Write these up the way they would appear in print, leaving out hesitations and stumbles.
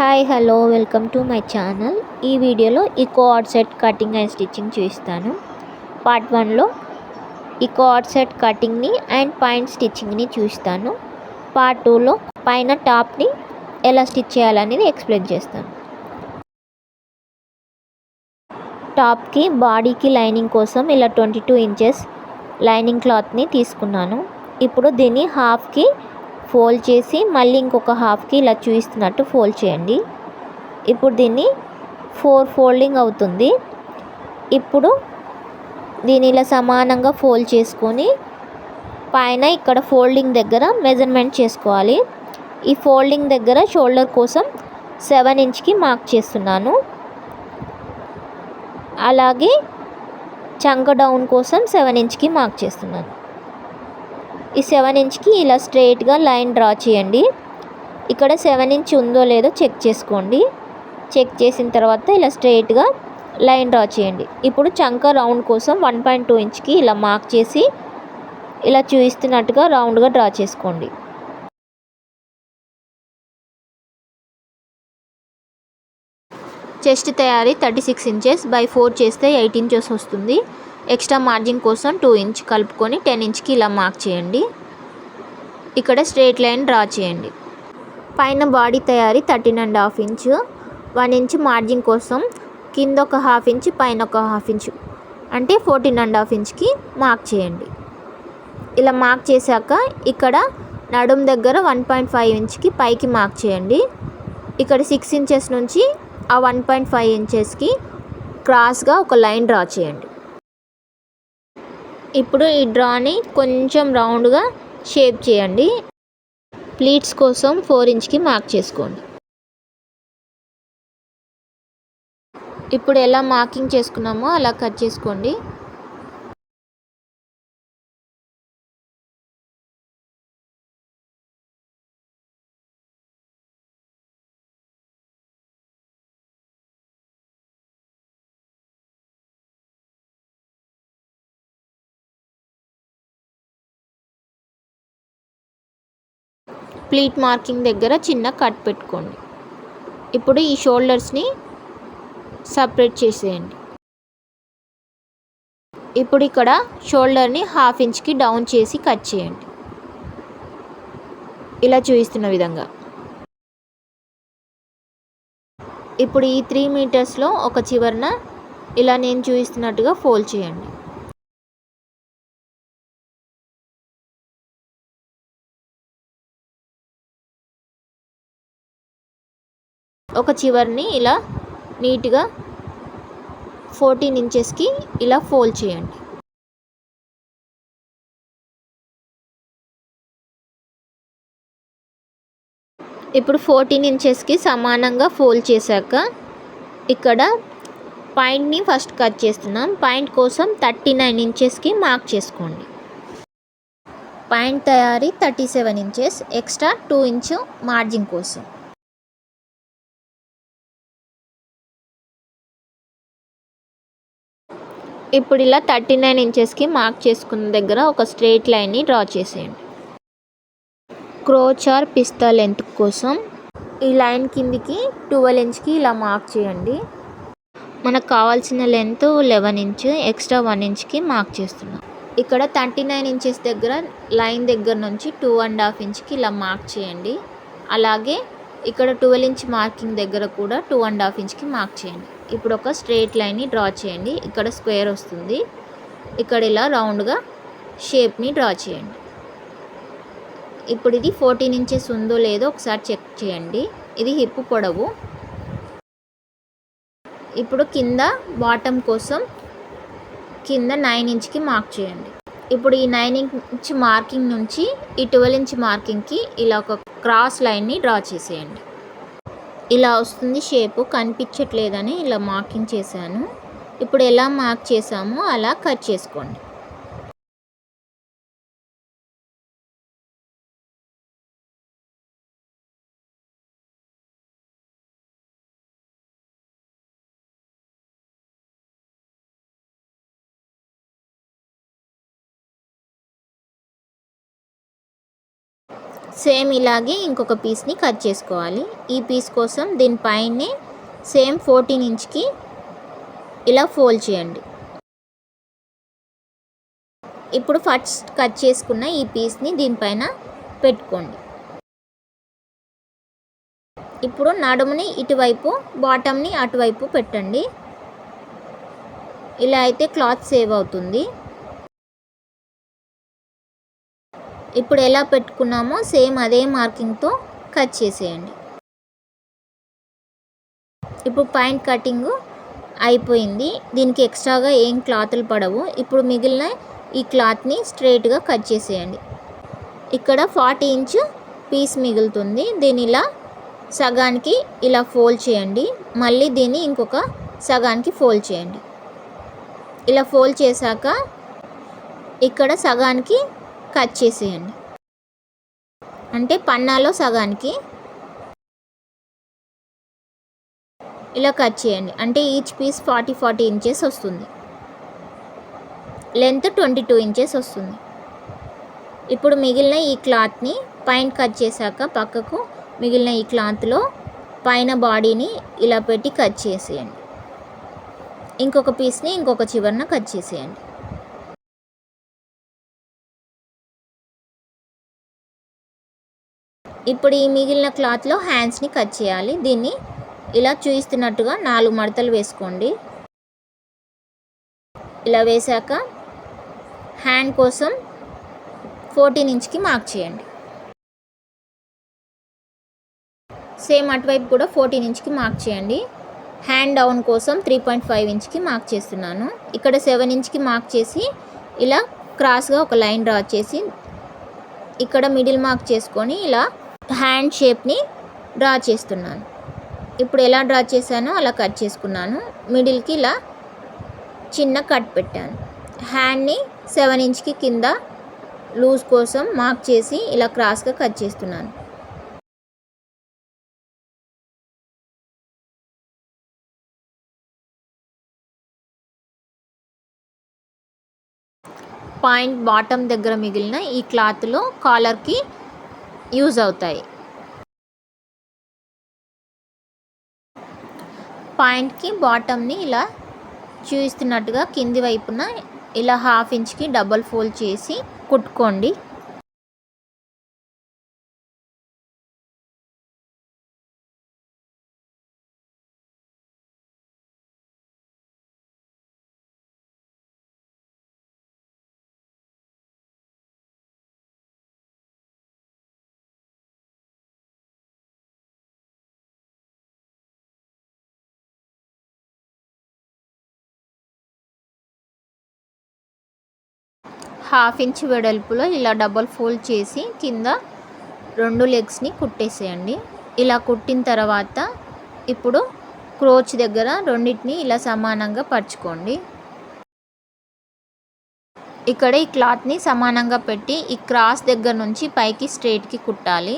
Hi hello welcome to my channel. ఈ వీడియోలో ఈ co-ord set cutting and stitching చూపిస్తాను. పార్ట్ 1లో ఈ కోఆర్డ్ సెట్ కటింగ్ని అండ్ పైన స్టిచ్చింగ్ని చూపిస్తాను. పార్ట్ 2లో పైన టాప్ని ఎలా స్టిచ్ చేయాలనేది ఎక్స్ప్లెయిన్ చేస్తాను. టాప్కి బాడీకి లైనింగ్ కోసం ఇలా 22 ఇంచెస్ లైనింగ్ క్లాత్ని తీసుకున్నాను. ఇప్పుడు దీన్ని హాఫ్కి ఫోల్డ్ చేసి మళ్ళీ ఇంకొక హాఫ్కి ఇలా చూపిస్తున్నట్టు ఫోల్డ్ చేయండి. ఇప్పుడు దీన్ని 4 ఫోల్డింగ్ అవుతుంది. ఇప్పుడు దీన్ని ఇలా సమానంగా ఫోల్డ్ చేసుకొని పైన ఇక్కడ ఫోల్డింగ్ దగ్గర మెజర్మెంట్ చేసుకోవాలి. ఈ ఫోల్డింగ్ దగ్గర షోల్డర్ కోసం 7 ఇంచ్కి మార్క్ చేస్తున్నాను. అలాగే చంక డౌన్ కోసం 7 ఇంచ్కి మార్క్ చేస్తున్నాను. ఈ 7 ఇంచ్కి ఇలా స్ట్రైట్గా లైన్ డ్రా చేయండి. ఇక్కడ 7 ఇంచ్ ఉందో లేదో చెక్ చేసుకోండి. చెక్ చేసిన తర్వాత ఇలా స్ట్రైట్గా లైన్ డ్రా చేయండి. ఇప్పుడు చంక రౌండ్ కోసం 1.2 ఇంచ్కి ఇలా మార్క్ చేసి ఇలా చూపిస్తున్నట్టుగా రౌండ్గా డ్రా చేసుకోండి. చెస్ట్ తయారీ 36 ఇంచెస్ బై 4 చేస్తే 8 ఇంచెస్ వస్తుంది. ఎక్స్ట్రా మార్జిన్ కోసం 2 ఇంచ్ కలుపుకొని 10 ఇంచ్కి ఇలా మార్క్ చేయండి. ఇక్కడ స్ట్రైట్ లైన్ డ్రా చేయండి. పైన బాడీ తయారీ 13.5 ఇంచ్, 1 ఇంచ్ మార్జిన్ కోసం కింద ఒక హాఫ్ ఇంచ్ పైన ఒక హాఫ్ ఇంచ్ అంటే 14.5 ఇంచ్కి మార్క్ చేయండి. ఇలా మార్క్ చేశాక ఇక్కడ నడుం దగ్గర 1.5 ఇంచ్కి పైకి మార్క్ చేయండి. ఇక్కడ 6 ఇంచెస్ నుంచి ఆ 1.5 ఇంచెస్కి క్రాస్గా ఒక లైన్ డ్రా చేయండి. ఇప్పుడు ఈ డ్రాని కొంచెం రౌండ్గా షేప్ చేయండి. ప్లీట్స్ కోసం 4 ఇంచ్కి మార్క్ చేసుకోండి. ఇప్పుడు ఎలా మార్కింగ్ చేసుకున్నామో అలా కట్ చేసుకోండి. ప్లీట్ మార్కింగ్ దగ్గర చిన్న కట్ పెట్టుకోండి. ఇప్పుడు ఈ షోల్డర్స్ని సపరేట్ చేసేయండి. ఇప్పుడు ఇక్కడ షోల్డర్ని హాఫ్ ఇంచ్కి డౌన్ చేసి కట్ చేయండి. ఇలా చూపిస్తున్న విధంగా. ఇప్పుడు ఈ 3 మీటర్స్లో ఒక చివరన ఇలా నేను చూపిస్తున్నట్టుగా ఫోల్డ్ చేయండి. ఒక చివరిని ఇలా నీట్గా 14 ఇంచెస్కి ఇలా ఫోల్డ్ చేయండి. ఇప్పుడు 14 ఇంచెస్కి సమానంగా ఫోల్డ్ చేశాక ఇక్కడ పాయింట్ని ఫస్ట్ కట్ చేస్తున్నాం. పాయింట్ కోసం 39 ఇంచెస్కి మార్క్ చేసుకోండి. పాయింట్ తయారీ 37 ఇంచెస్, ఎక్స్ట్రా 2 ఇంచ్ మార్జిన్ కోసం. ఇప్పుడు ఇలా 39 ఇంచెస్కి మార్క్ చేసుకున్న దగ్గర ఒక స్ట్రైట్ లైన్ని డ్రా చేసేయండి. క్రోచ్ ఆర్ పిస్తా లెంత్ కోసం ఈ లైన్ కిందికి 12 ఇంచ్కి ఇలా మార్క్ చేయండి. మనకు కావాల్సిన లెంత్ 11 ఇంచ్, ఎక్స్ట్రా 1 ఇంచ్కి మార్క్ చేస్తున్నాం. ఇక్కడ 39 ఇంచెస్ దగ్గర లైన్ దగ్గర నుంచి 2.5 ఇంచ్కి ఇలా మార్క్ చేయండి. అలాగే ఇక్కడ 12 ఇంచ్ మార్కింగ్ దగ్గర కూడా 2.5 ఇంచ్కి మార్క్ చేయండి. ఇప్పుడు ఒక స్ట్రైట్ లైన్ని డ్రా చేయండి. ఇక్కడ స్క్వేర్ వస్తుంది. ఇక్కడ ఇలా రౌండ్గా షేప్ని డ్రా చేయండి. ఇప్పుడు ఇది 14 ఇంచెస్ ఉందో లేదో ఒకసారి చెక్ చేయండి. ఇది హిప్ పొడవు. ఇప్పుడు కింద బాటమ్ కోసం కింద 9 ఇంచ్కి మార్క్ చేయండి. ఇప్పుడు ఈ 9 ఇంచ్ మార్కింగ్ నుంచి ఈ 12 ఇంచ్ మార్కింగ్కి ఇలా ఒక క్రాస్ లైన్ని డ్రా చేసేయండి. ఇలా వస్తుంది షేపు. కనిపించట్లేదని ఇలా మార్కింగ్ చేశాను. ఇప్పుడు ఎలా మార్క్ చేసామో అలా కట్ చేసుకోండి. సేమ్ ఇలాగే ఇంకొక పీస్ని కట్ చేసుకోవాలి. ఈ పీస్ కోసం దీనిపైనే సేమ్ 14 ఇంచ్కి ఇలా ఫోల్డ్ చేయండి. ఇప్పుడు ఫస్ట్ కట్ చేసుకున్న ఈ పీస్ని దీనిపైన పెట్టుకోండి. ఇప్పుడు నడుముని ఇటువైపు, బాటమ్ని అటువైపు పెట్టండి. ఇలా అయితే క్లాత్ సేవ్ అవుతుంది. ఇప్పుడు ఎలా పెట్టుకున్నామో సేమ్ అదే మార్కింగ్తో కట్ చేసేయండి. ఇప్పుడు పాయింట్ కటింగ్ అయిపోయింది. దీనికి ఎక్స్ట్రాగా ఏం క్లాతులు పడవు. ఇప్పుడు మిగిలిన ఈ క్లాత్ని స్ట్రైట్గా కట్ చేసేయండి. ఇక్కడ 40 ఇంచ్ పీస్ మిగులుతుంది. దీన్ని ఇలా సగానికి ఇలా ఫోల్డ్ చేయండి. మళ్ళీ దీన్ని ఇంకొక సగానికి ఫోల్డ్ చేయండి. ఇలా ఫోల్డ్ చేశాక ఇక్కడ సగానికి కట్ చేసేయండి. అంటే పన్నాలో సగానికి ఇలా కట్ చేయండి. అంటే ఈచ్ పీస్ 40 ఇంచెస్ వస్తుంది. లెంత్ 22 ఇంచెస్ వస్తుంది. ఇప్పుడు మిగిలిన ఈ క్లాత్ని పైన కట్ చేశాక పక్కకు మిగిలిన ఈ క్లాత్లో పైన బాడీని ఇలా పెట్టి కట్ చేసేయండి. ఇంకొక పీస్ని ఇంకొక చివరన కట్ చేసేయండి. ఇప్పుడు ఈ మిగిలిన క్లాత్లో హ్యాండ్స్ని కట్ చేయాలి. దీన్ని ఇలా చూపిస్తున్నట్టుగా 4 మడతలు వేసుకోండి. ఇలా వేశాక హ్యాండ్ కోసం 14 ఇంచ్కి మార్క్ చేయండి. సేమ్ అటువైపు కూడా 14 ఇంచ్కి మార్క్ చేయండి. హ్యాండ్ డౌన్ కోసం 3.5 ఇంచ్కి మార్క్ చేస్తున్నాను. ఇక్కడ 7 ఇంచ్కి మార్క్ చేసి ఇలా క్రాస్గా ఒక లైన్ డ్రా చేసి ఇక్కడ మిడిల్ మార్క్ చేసుకొని ఇలా హ్యాండ్ షేప్ని డ్రా చేస్తున్నాను. ఇప్పుడు ఎలా డ్రా చేశానో అలా కట్ చేసుకున్నాను. మిడిల్కి ఇలా చిన్న కట్ పెట్టాను. హ్యాండ్ని 7 ఇంచ్కి కింద లూజ్ కోసం మార్క్ చేసి ఇలా క్రాస్గా కట్ చేస్తున్నాను. పాయింట్ బాటమ్ దగ్గర మిగిలిన ఈ క్లాత్లో కాలర్కి యూజ్ అవుతాయి. పాయింట్కి బాటమ్ని ఇలా చూపిస్తున్నట్టుగా కింది వైపున ఇలా 1/2 ఇంచ్కి డబల్ ఫోల్డ్ చేసి కుట్టుకోండి. హాఫ్ ఇంచ్ వెడల్పులో ఇలా డబల్ ఫోల్డ్ చేసి కింద 2 లెగ్స్ని కుట్టేసేయండి. ఇలా కుట్టిన తర్వాత ఇప్పుడు క్రోచ్ దగ్గర రెండింటిని ఇలా సమానంగా పరుచుకోండి. ఇక్కడ ఈ క్లాత్ని సమానంగా పెట్టి ఈ క్రాస్ దగ్గర నుంచి పైకి స్ట్రైట్కి కుట్టాలి.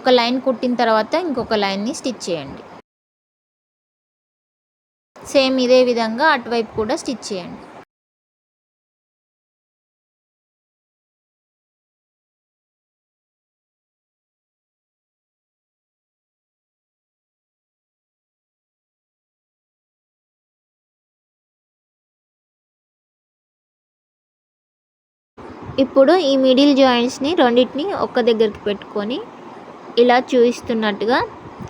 ఒక లైన్ కుట్టిన తర్వాత ఇంకొక లైన్ని స్టిచ్ చేయండి. సేమ్ ఇదే విధంగా అటువైపు కూడా స్టిచ్ చేయండి. ఇప్పుడు ఈ మిడిల్ జాయింట్స్ని రెండింటిని ఒక్క దగ్గరికి పెట్టుకొని ఇలా చూపిస్తున్నట్టుగా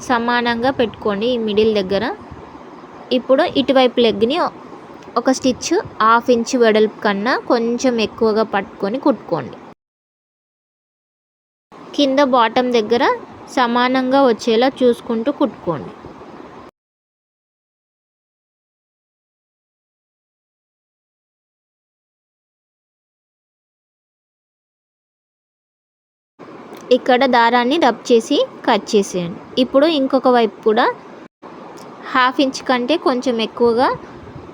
సమానంగా పెట్టుకోండి ఈ మిడిల్ దగ్గర. ఇప్పుడు ఇటువైపు లెగ్ని ఒక స్టిచ్ 1/2 ఇంచ్ వెడల్పు కన్నా కొంచెం ఎక్కువగా పట్టుకొని కుట్టుకోండి. కింద బాటమ్ దగ్గర సమానంగా వచ్చేలా చూసుకుంటూ కుట్టుకోండి. ఇక్కడ దారాన్ని రబ్ చేసి కట్ చేసేయండి. ఇప్పుడు ఇంకొక వైపు కూడా 1/2 ఇంచ్ కంటే కొంచెం ఎక్కువగా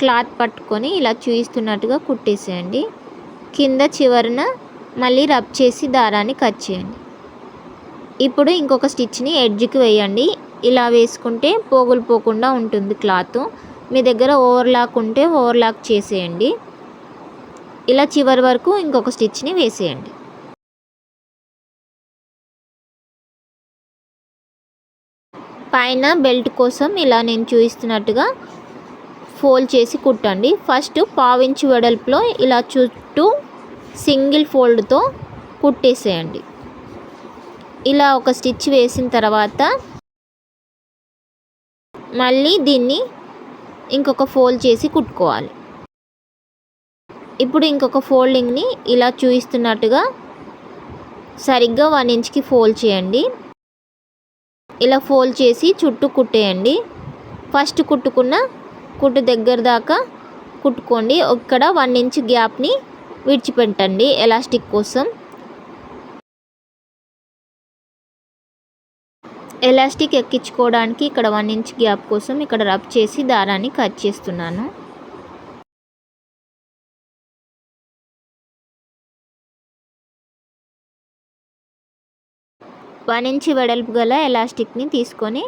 క్లాత్ పట్టుకొని ఇలా చూపిస్తున్నట్టుగా కుట్టేసేయండి. కింద చివరన మళ్ళీ రబ్ చేసి దారాన్ని కట్ చేయండి. ఇప్పుడు ఇంకొక స్టిచ్ని ఎడ్జ్కి వేయండి. ఇలా వేసుకుంటే పోగులు పోకుండా ఉంటుంది క్లాత్. మీ దగ్గర ఓవర్లాక్ ఉంటే ఓవర్లాక్ చేసేయండి. ఇలా చివరి వరకు ఇంకొక స్టిచ్ని వేసేయండి. పైన బెల్ట్ కోసం ఇలా నేను చూపిస్తున్నట్టుగా ఫోల్డ్ చేసి కుట్టండి. ఫస్ట్ 1/2 ఇంచ్ వెడల్పులో ఇలా చుట్టూ సింగిల్ ఫోల్డ్తో కుట్టేసేయండి. ఇలా ఒక స్టిచ్ వేసిన తర్వాత మళ్ళీ దీన్ని ఇంకొక ఫోల్డ్ చేసి కుట్టుకోవాలి. ఇప్పుడు ఇంకొక ఫోల్డింగ్ని ఇలా చూపిస్తున్నట్టుగా సరిగ్గా 1 ఇంచ్కి ఫోల్డ్ చేయండి. ఇలా ఫోల్డ్ చేసి చుట్టూ కుట్టేయండి. ఫస్ట్ కుట్టుకున్న కుట్టు దగ్గర దాకా కుట్టుకోండి. ఇక్కడ 1 ఇంచ్ గ్యాప్ని విడిచిపెట్టండి ఎలాస్టిక్ కోసం. ఎలాస్టిక్ ఎక్కించుకోవడానికి ఇక్కడ 1 ఇంచ్ గ్యాప్ కోసం ఇక్కడ రబ్ చేసి దారాన్ని కట్ చేస్తున్నాను. వన్ ఇంచ్ వెడల్పు గల ఎలాస్టిక్ని తీసుకొని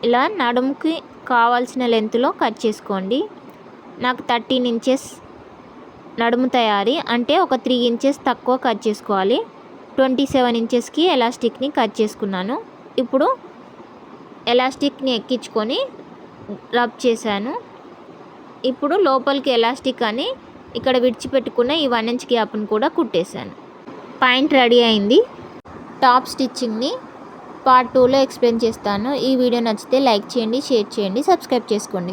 ఇలా నడుముకి కావాల్సిన లెంత్లో కట్ చేసుకోండి. నాకు 13 ఇంచెస్ నడుము తయారీ, అంటే ఒక 3 ఇంచెస్ తక్కువ కట్ చేసుకోవాలి. 27 ఇంచెస్కి ఎలాస్టిక్ని కట్ చేసుకున్నాను. ఇప్పుడు ఎలాస్టిక్ని ఎక్కించుకొని రబ్ చేశాను. ఇప్పుడు లోపలికి ఎలాస్టిక్ అని ఇక్కడ విడిచిపెట్టుకున్న ఈ 1 ఇంచ్ గ్యాప్ని కూడా కుట్టేశాను. పాయింట్ రెడీ అయింది. టాప్ స్టిచ్చింగ్ని పార్ట్ 2లో ఎక్స్ప్లెయిన్ చేస్తాను. ఈ వీడియో నచ్చితే లైక్ చేయండి, షేర్ చేయండి, సబ్స్క్రైబ్ చేసుకోండి.